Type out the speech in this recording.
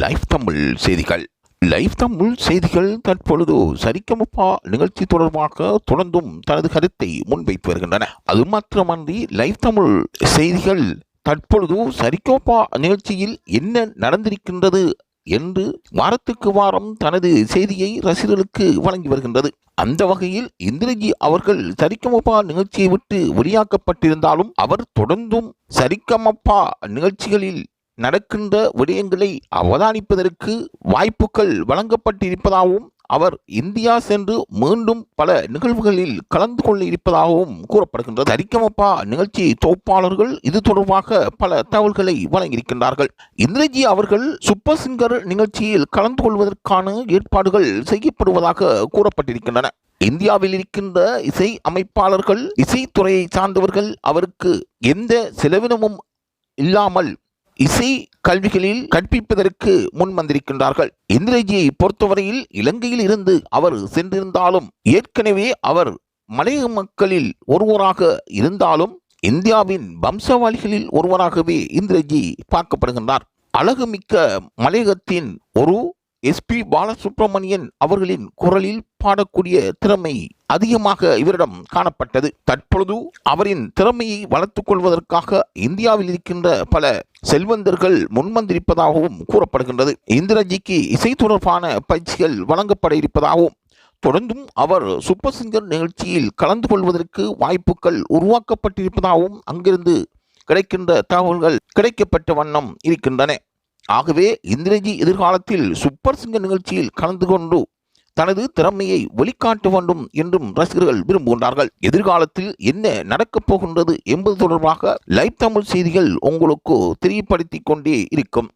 Live Tamil செய்திகள். Live Tamil செய்திகள் தற்பொழுது சரிகமப நிகழ்ச்சி தொடர்பாக தொடர்ந்தும் தனது கருத்தை முன்வைத்து வருகின்றன. அது மாத்திரமன்றி லைவ் தமிழ் செய்திகள் தற்பொழுது சரிகமப நிகழ்ச்சியில் என்ன நடந்திருக்கின்றது என்று வாரத்துக்கு வாரம் தனது செய்தியை ரசிகர்களுக்கு வழங்கி வருகின்றது. அந்த வகையில் இந்திரஜி அவர்கள் சரிகமப நிகழ்ச்சியை விட்டு வெளியாக்கப்பட்டிருந்தாலும் அவர் தொடர்ந்தும் சரிகமப நிகழ்ச்சிகளில் நடக்கின்ற விடயங்களை அவதானிப்பதற்கு வாய்ப்புகள் வழங்கப்பட்டிருப்பதாகவும் அவர் இந்தியா சென்று மீண்டும் பல நிகழ்வுகளில் கலந்து கொள்ள இருப்பதாகவும் கூறப்படுகின்றது. சரிகமப நிகழ்ச்சி தொகுப்பாளர்கள் இது தொடர்பாக பல தகவல்களை வழங்கியிருக்கின்றார்கள். இந்திரஜி அவர்கள் சூப்பர் சிங்கர் நிகழ்ச்சியில் கலந்து கொள்வதற்கான ஏற்பாடுகள் செய்யப்படுவதாக கூறப்பட்டிருக்கின்றன. இந்தியாவில் இருக்கின்ற இசை அமைப்பாளர்கள், இசைத்துறையை சார்ந்தவர்கள் அவருக்கு எந்த செலவினமும் இல்லாமல் இசை கல்விகளில் கற்பிப்பதற்கு முன் வந்திருக்கின்றார்கள். இந்திரஜியை பொறுத்தவரையில் இலங்கையில் இருந்து அவர் சென்றிருந்தாலும் ஏற்கனவே அவர் மலையக மக்களில் ஒருவராக இருந்தாலும் இந்தியாவின் வம்சாவளிகளில் ஒருவராகவே இந்திரஜி பார்க்கப்படுகின்றார். அழகுமிக்க மலையகத்தின் ஒரு எஸ்பி பாலசுப்ரமணியன் அவர்களின் குரலில் பாடக்கூடிய திறமை அதிகமாக இவரிடம் காணப்பட்டது. தற்பொழுது அவரின் திறமையை வளர்த்துக் கொள்வதற்காக இந்தியாவில் இருக்கின்ற பல செல்வந்தர்கள் முன்வந்திருப்பதாகவும் கூறப்படுகின்றது. இந்திரஜிக்கு இசை தொடர்பான பயிற்சிகள் வழங்கப்பட இருப்பதாகவும் தொடர்ந்தும் அவர் சூப்பர் சிங்கர் நிகழ்ச்சியில் கலந்து கொள்வதற்கு வாய்ப்புகள் உருவாக்கப்பட்டிருப்பதாகவும் அங்கிருந்து கிடைக்கின்ற தகவல்கள் கிடைக்கப்பட்ட வண்ணம் இருக்கின்றன. ஆகவே இந்திரஜி எதிர்காலத்தில் சூப்பர் சிங்கர் நிகழ்ச்சியில் கலந்து கொண்டு தனது திறமையை வெளிக்காட்ட வேண்டும் என்றும் ரசிகர்கள் விரும்புகின்றார்கள். எதிர்காலத்தில் என்ன நடக்கப் போகின்றது என்பது தொடர்பாக லைவ் தமிழ் செய்திகள் உங்களுக்கு தெரியப்படுத்திக் கொண்டே இருக்கும்.